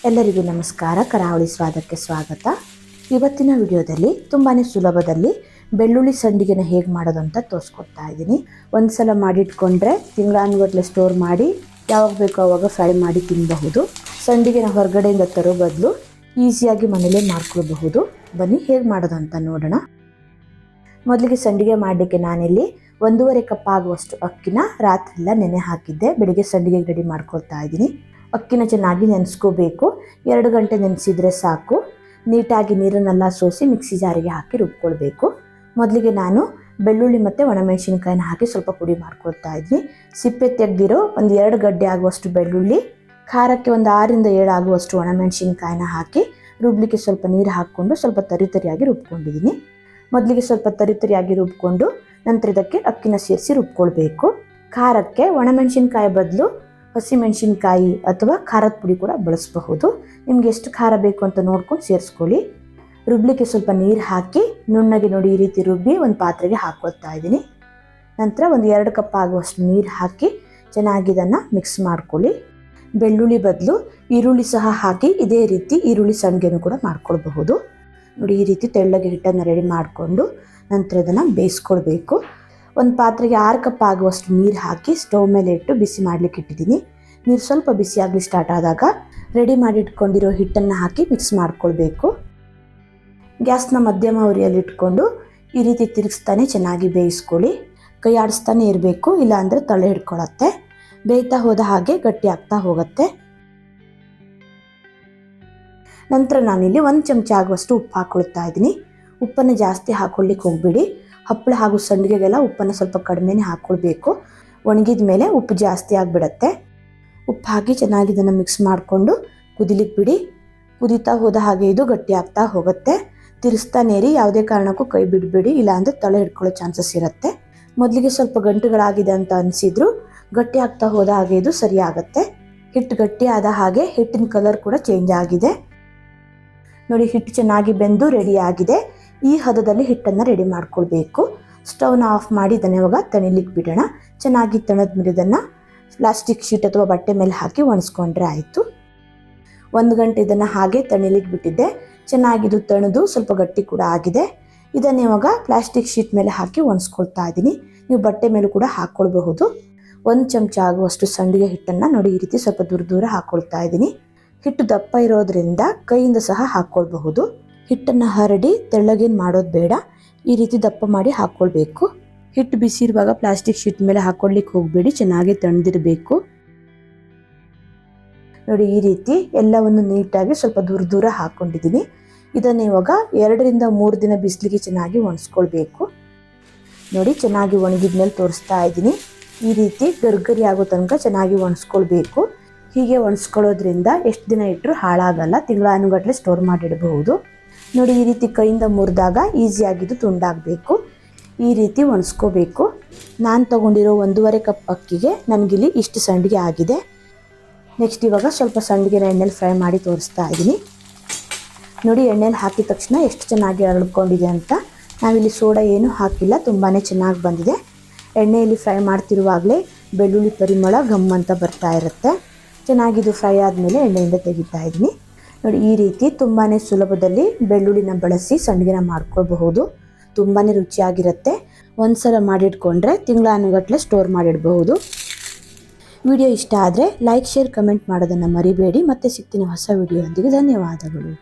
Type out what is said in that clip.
ಎಲ್ಲರಿಗೂ ನಮಸ್ಕಾರ. ಕರಾವಳಿ ಸ್ವಾದಕ್ಕೆ ಸ್ವಾಗತ. ಇವತ್ತಿನ ವಿಡಿಯೋದಲ್ಲಿ ತುಂಬಾ ಸುಲಭದಲ್ಲಿ ಬೆಳ್ಳುಳ್ಳಿ ಸಂಡಿಗೆನ ಹೇಗೆ ಮಾಡೋದು ಅಂತ ತೋರಿಸ್ಕೊಡ್ತಾ ಇದ್ದೀನಿ. ಒಂದು ಸಲ ಮಾಡಿಟ್ಕೊಂಡ್ರೆ ತಿಂಗಳಾನುಗಟ್ಟಲೆ ಸ್ಟೋರ್ ಮಾಡಿ ಯಾವಾಗ ಬೇಕೋ ಆವಾಗ ಫ್ರೈ ಮಾಡಿ ತಿನ್ನಬಹುದು. ಸಂಡಿಗೆನ ಹೊರಗಡೆಯಿಂದ ತರೋ ಬದಲು ಈಸಿಯಾಗಿ ಮನೇಲೇ ಮಾಡ್ಕೊಳ್ಬಹುದು. ಬನ್ನಿ ಹೇಗೆ ಮಾಡೋದು ಅಂತ ನೋಡೋಣ. ಮೊದಲಿಗೆ ಸಂಡಿಗೆ ಮಾಡಲಿಕ್ಕೆ ನಾನಿಲ್ಲಿ 1.5 ಕಪ್ ಆಗುವಷ್ಟು ಅಕ್ಕಿನ ರಾತ್ರಿಯೆಲ್ಲ ನೆನೆ ಹಾಕಿದ್ದೆ. ಬೆಳಿಗ್ಗೆ ಸಂಡಿಗೆ ರೆಡಿ ಮಾಡ್ಕೊಳ್ತಾ ಇದ್ದೀನಿ. ಅಕ್ಕಿನ ಚೆನ್ನಾಗಿ ನೆನೆಸ್ಕೋಬೇಕು. 2 ಗಂಟೆ ನೆನೆಸಿದರೆ ಸಾಕು. ನೀಟಾಗಿ ನೀರನ್ನೆಲ್ಲ ಸೋಸಿ ಮಿಕ್ಸಿ ಜಾರಿಗೆ ಹಾಕಿ ರುಬ್ಕೊಳ್ಬೇಕು. ಮೊದಲಿಗೆ ನಾನು ಬೆಳ್ಳುಳ್ಳಿ ಮತ್ತು ಒಣಮೆಣಸಿನ್ಕಾಯಿನ ಹಾಕಿ ಸ್ವಲ್ಪ ಪುಡಿ ಮಾಡ್ಕೊಳ್ತಾ ಇದ್ದೀನಿ. ಸಿಪ್ಪೆ ತೆಗೆದಿರೋ 1-2 ಗಡ್ಡೆ ಆಗುವಷ್ಟು ಬೆಳ್ಳುಳ್ಳಿ, ಖಾರಕ್ಕೆ 6 ರಿಂದ 7 ಆಗುವಷ್ಟು ಒಣಮೆಣಸಿನ್ಕಾಯಿನ ಹಾಕಿ ರುಬ್ಲಿಕ್ಕೆ ಸ್ವಲ್ಪ ನೀರು ಹಾಕ್ಕೊಂಡು ಸ್ವಲ್ಪ ತರಿಯಾಗಿ ರುಬ್ಕೊಂಡಿದ್ದೀನಿ. ಮೊದಲಿಗೆ ಸ್ವಲ್ಪ ತರಿಯಾಗಿ ರುಬ್ಕೊಂಡು ನಂತರ ಇದಕ್ಕೆ ಅಕ್ಕಿನ ಸೇರಿಸಿ ರುಬ್ಕೊಳ್ಬೇಕು. ಖಾರಕ್ಕೆ ಒಣಮೆಣಸಿನ್ಕಾಯಿ ಬದಲು ಹಸಿಮೆಣಸಿನ್ಕಾಯಿ ಅಥವಾ ಖಾರದ ಪುಡಿ ಕೂಡ ಬಳಸಬಹುದು. ನಿಮ್ಗೆ ಎಷ್ಟು ಖಾರ ಬೇಕು ಅಂತ ನೋಡ್ಕೊಂಡು ಸೇರಿಸ್ಕೊಳ್ಳಿ. ರುಬ್ಲಿಕ್ಕೆ ಸ್ವಲ್ಪ ನೀರು ಹಾಕಿ ನುಣ್ಣಗೆ ನೋಡಿ ಈ ರೀತಿ ರುಬ್ಬಿ ಒಂದು ಪಾತ್ರೆಗೆ ಹಾಕ್ಕೊಳ್ತಾ ಇದ್ದೀನಿ. ನಂತರ 1-2 ಕಪ್ ಆಗುವಷ್ಟು ನೀರು ಹಾಕಿ ಚೆನ್ನಾಗಿ ಇದನ್ನು ಮಿಕ್ಸ್ ಮಾಡ್ಕೊಳ್ಳಿ. ಬೆಳ್ಳುಳ್ಳಿ ಬದಲು ಈರುಳ್ಳಿ ಸಹ ಹಾಕಿ ಇದೇ ರೀತಿ ಈರುಳ್ಳಿ ಸಂಡಿಗೆನೂ ಕೂಡ ಮಾಡ್ಕೊಳ್ಬಹುದು. ನೋಡಿ ಈ ರೀತಿ ತೆಳ್ಳಗೆ ಹಿಟ್ಟನ್ನು ರೆಡಿ ಮಾಡಿಕೊಂಡು ನಂತರ ಇದನ್ನು ಬೇಯಿಸ್ಕೊಳ್ಬೇಕು. ಒಂದು ಪಾತ್ರೆಗೆ 6 ಕಪ್ ಆಗುವಷ್ಟು ನೀರು ಹಾಕಿ ಸ್ಟವ್ ಮೇಲೆ ಇಟ್ಟು ಬಿಸಿ ಮಾಡಲಿಕ್ಕೆ ಇಟ್ಟಿದ್ದೀನಿ. ನೀರು ಸ್ವಲ್ಪ ಬಿಸಿಯಾಗಲಿ ಸ್ಟಾರ್ಟ್ ಆದಾಗ ರೆಡಿ ಮಾಡಿ ಇಟ್ಕೊಂಡಿರೋ ಹಿಟ್ಟನ್ನು ಹಾಕಿ ಮಿಕ್ಸ್ ಮಾಡ್ಕೊಳ್ಬೇಕು. ಗ್ಯಾಸ್ನ ಮಧ್ಯಮ ಉರಿಯಲ್ಲಿ ಇಟ್ಕೊಂಡು ಈ ರೀತಿ ತಿರುಗಿಸ್ತಾನೆ ಚೆನ್ನಾಗಿ ಬೇಯಿಸ್ಕೊಳ್ಳಿ. ಕೈ ಆಡಿಸ್ತಾನೆ ಇರಬೇಕು, ಇಲ್ಲಾಂದರೆ ತಲೆ ಹಿಡ್ಕೊಳತ್ತೆ. ಬೇಯ್ತಾ ಹೋದ ಹಾಗೆ ಗಟ್ಟಿ ಆಗ್ತಾ ಹೋಗುತ್ತೆ. ನಂತರ ನಾನಿಲ್ಲಿ 1 ಚಮಚ ಆಗುವಷ್ಟು ಉಪ್ಪು ಹಾಕ್ಕೊಳ್ತಾ ಇದ್ದೀನಿ. ಉಪ್ಪನ್ನು ಜಾಸ್ತಿ ಹಾಕ್ಕೊಳ್ಳಿಕ್ಕೆ ಹೋಗ್ಬೇಡಿ. ಹಪ್ಪಳ ಹಾಗೂ ಸಂಡಿಗೆಗೆಲ್ಲ ಉಪ್ಪನ್ನು ಸ್ವಲ್ಪ ಕಡಿಮೆನೇ ಹಾಕ್ಕೊಳ್ಬೇಕು. ಒಣಗಿದ ಮೇಲೆ ಉಪ್ಪು ಜಾಸ್ತಿ ಆಗಿಬಿಡತ್ತೆ. ಉಪ್ಪು ಹಾಕಿ ಚೆನ್ನಾಗಿ ಇದನ್ನು ಮಿಕ್ಸ್ ಮಾಡಿಕೊಂಡು ಕುದಿಲಿಕ್ಕೆ ಬಿಡಿ. ಕುದೀತಾ ಹೋದ ಹಾಗೆ ಇದು ಗಟ್ಟಿ ಆಗ್ತಾ ಹೋಗುತ್ತೆ. ತಿರ್ಸ್ತಾನೆ ಇರಿ, ಯಾವುದೇ ಕಾರಣಕ್ಕೂ ಕೈ ಬಿಡಬೇಡಿ, ಇಲ್ಲಾಂದರೆ ತಲೆ ಹಿಡ್ಕೊಳ್ಳೋ ಚಾನ್ಸಸ್ ಇರುತ್ತೆ. ಮೊದಲಿಗೆ ಸ್ವಲ್ಪ ಗಂಟುಗಳಾಗಿದೆ ಅಂತ ಅನಿಸಿದ್ರು ಗಟ್ಟಿ ಆಗ್ತಾ ಹೋದ ಹಾಗೆ ಇದು ಸರಿ ಆಗುತ್ತೆ. ಹಿಟ್ಟು ಗಟ್ಟಿ ಆದ ಹಾಗೆ ಹಿಟ್ಟಿನ ಕಲರ್ ಕೂಡ ಚೇಂಜ್ ಆಗಿದೆ. ನೋಡಿ ಹಿಟ್ಟು ಚೆನ್ನಾಗಿ ಬೆಂದು ರೆಡಿ ಆಗಿದೆ. ಈ ಹದದಲ್ಲಿ ಹಿಟ್ಟನ್ನು ರೆಡಿ ಮಾಡ್ಕೊಳ್ಬೇಕು. ಸ್ಟವ್ನ ಆಫ್ ಮಾಡಿ ಇದನ್ನು ಇವಾಗ ತಣಿಲಿಕ್ಕೆ ಬಿಡೋಣ. ಚೆನ್ನಾಗಿ ತಣದ ಮೇಲೆ ಇದನ್ನು ಪ್ಲಾಸ್ಟಿಕ್ ಶೀಟ್ ಅಥವಾ ಬಟ್ಟೆ ಮೇಲೆ ಹಾಕಿ ಒಣಸ್ಕೊಂಡ್ರೆ ಆಯಿತು. 1 ಗಂಟೆ ಇದನ್ನು ಹಾಗೆ ತಣಿಲಿಕ್ಕೆ ಬಿಟ್ಟಿದ್ದೆ. ಚೆನ್ನಾಗಿದು ತಣದು ಸ್ವಲ್ಪ ಗಟ್ಟಿ ಕೂಡ ಆಗಿದೆ. ಇದನ್ನು ಇವಾಗ ಪ್ಲಾಸ್ಟಿಕ್ ಶೀಟ್ ಮೇಲೆ ಹಾಕಿ ಒಣಸ್ಕೊಳ್ತಾ ಇದ್ದೀನಿ. ನೀವು ಬಟ್ಟೆ ಮೇಲೂ ಕೂಡ ಹಾಕ್ಕೊಳ್ಬಹುದು. 1 ಚಮಚ ಆಗುವಷ್ಟು ಸಂಡಿಗೆ ಹಿಟ್ಟನ್ನು ನೋಡಿ ಈ ರೀತಿ ಸ್ವಲ್ಪ ದೂರ ಹಾಕ್ಕೊಳ್ತಾ ಇದ್ದೀನಿ. ಹಿಟ್ಟು ದಪ್ಪ ಇರೋದ್ರಿಂದ ಕೈಯಿಂದ ಸಹ ಹಾಕ್ಕೊಳ್ಬಹುದು. ಹಿಟ್ಟನ್ನು ಹರಡಿ ತೆಳ್ಳಗೇನು ಮಾಡೋದು ಬೇಡ, ಈ ರೀತಿ ದಪ್ಪ ಮಾಡಿ ಹಾಕ್ಕೊಳ್ಬೇಕು. ಹಿಟ್ಟು ಬಿಸಿ ಇರುವಾಗ ಪ್ಲಾಸ್ಟಿಕ್ ಶೀಟ್ ಮೇಲೆ ಹಾಕ್ಕೊಳ್ಲಿಕ್ಕೆ ಹೋಗಬೇಡಿ, ಚೆನ್ನಾಗಿ ತಣ್ಣದಿರಬೇಕು. ನೋಡಿ ಈ ರೀತಿ ಎಲ್ಲವನ್ನು ನೀಟಾಗಿ ಸ್ವಲ್ಪ ದೂರ ಹಾಕ್ಕೊಂಡಿದ್ದೀನಿ. ಇದನ್ನು ಇವಾಗ 2 ರಿಂದ 3 ದಿನ ಬಿಸಿಲಿಗೆ ಚೆನ್ನಾಗಿ ಒಣಸ್ಕೊಳ್ಬೇಕು. ನೋಡಿ ಚೆನ್ನಾಗಿ ಒಣಗಿದ ಮೇಲೆ ತೋರಿಸ್ತಾ ಇದ್ದೀನಿ. ಈ ರೀತಿ ಗರ್ಗರಿ ಆಗೋ ತನಕ ಚೆನ್ನಾಗಿ ಒಣಸ್ಕೊಳ್ಬೇಕು. ಹೀಗೆ ಒಣಸ್ಕೊಳ್ಳೋದ್ರಿಂದ ಎಷ್ಟು ದಿನ ಇಟ್ಟರು ಹಾಳಾಗಲ್ಲ, ತಿಂಗಳಾನುಗಟ್ಟಲೆ ಸ್ಟೋರ್ ಮಾಡಿಡಬಹುದು. ನೋಡಿ ಈ ರೀತಿ ಕೈಯಿಂದ ಮುರಿದಾಗ ಈಸಿಯಾಗಿದ್ದು ತುಂಡಾಗಬೇಕು. ಈ ರೀತಿ ಒಣಸ್ಕೋಬೇಕು. ನಾನು ತಗೊಂಡಿರೋ 1.5 ಕಪ್ ಅಕ್ಕಿಗೆ ನನಗಿಲ್ಲಿ ಇಷ್ಟು ಸಂಡಿಗೆ ಆಗಿದೆ. ನೆಕ್ಸ್ಟ್ ಇವಾಗ ಸ್ವಲ್ಪ ಸಂಡಿಗೆನ ಎಣ್ಣೆಲಿ ಫ್ರೈ ಮಾಡಿ ತೋರಿಸ್ತಾ ಇದ್ದೀನಿ. ನೋಡಿ ಎಣ್ಣೆಲಿ ಹಾಕಿದ ತಕ್ಷಣ ಎಷ್ಟು ಚೆನ್ನಾಗಿ ಹರಡ್ಕೊಂಡಿದೆ ಅಂತ. ನಾವಿಲ್ಲಿ ಸೋಡಾ ಏನೂ ಹಾಕಿಲ್ಲ, ತುಂಬಾ ಚೆನ್ನಾಗಿ ಬಂದಿದೆ. ಎಣ್ಣೆಯಲ್ಲಿ ಫ್ರೈ ಮಾಡ್ತಿರುವಾಗಲೇ ಬೆಳ್ಳುಳ್ಳಿ ಪರಿಮಳ ಘಮ್ ಅಂತ ಬರ್ತಾ ಇರುತ್ತೆ. ಚೆನ್ನಾಗಿದು ಫ್ರೈ ಆದಮೇಲೆ ಎಣ್ಣೆಯಿಂದ ತೆಗಿತಾ ಇದ್ದೀನಿ. ನೋಡಿ ಈ ರೀತಿ ತುಂಬಾ ಸುಲಭದಲ್ಲಿ ಬೆಳ್ಳುಳ್ಳಿನ ಬಳಸಿ ಸಂಡಿಗೆನ ಮಾಡ್ಕೊಳ್ಬಹುದು. ತುಂಬಾ ರುಚಿಯಾಗಿರುತ್ತೆ. ಒಂದ್ಸಲ ಮಾಡಿಟ್ಕೊಂಡ್ರೆ ತಿಂಗಳಾನುಗಟ್ಟಲೆ ಸ್ಟೋರ್ ಮಾಡಿಡಬಹುದು. ವಿಡಿಯೋ ಇಷ್ಟ ಆದರೆ ಲೈಕ್, ಶೇರ್, ಕಮೆಂಟ್ ಮಾಡೋದನ್ನು ಮರಿಬೇಡಿ. ಮತ್ತೆ ಸಿಗ್ತೀನಿ ಹೊಸ ವಿಡಿಯೋ ಒಂದಿಗೆ. ಧನ್ಯವಾದಗಳು.